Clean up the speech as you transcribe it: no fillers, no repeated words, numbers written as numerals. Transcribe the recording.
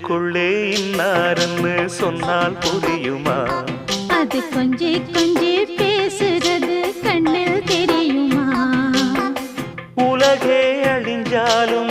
நெஞ்சுக்குள்ளே இன்னாருன்னு சொன்னால் புரியுமா? அது கொஞ்சி கொஞ்சி பேசுறது கண்ணில் தெரியுமா? உலகே அழிஞ்சாலும்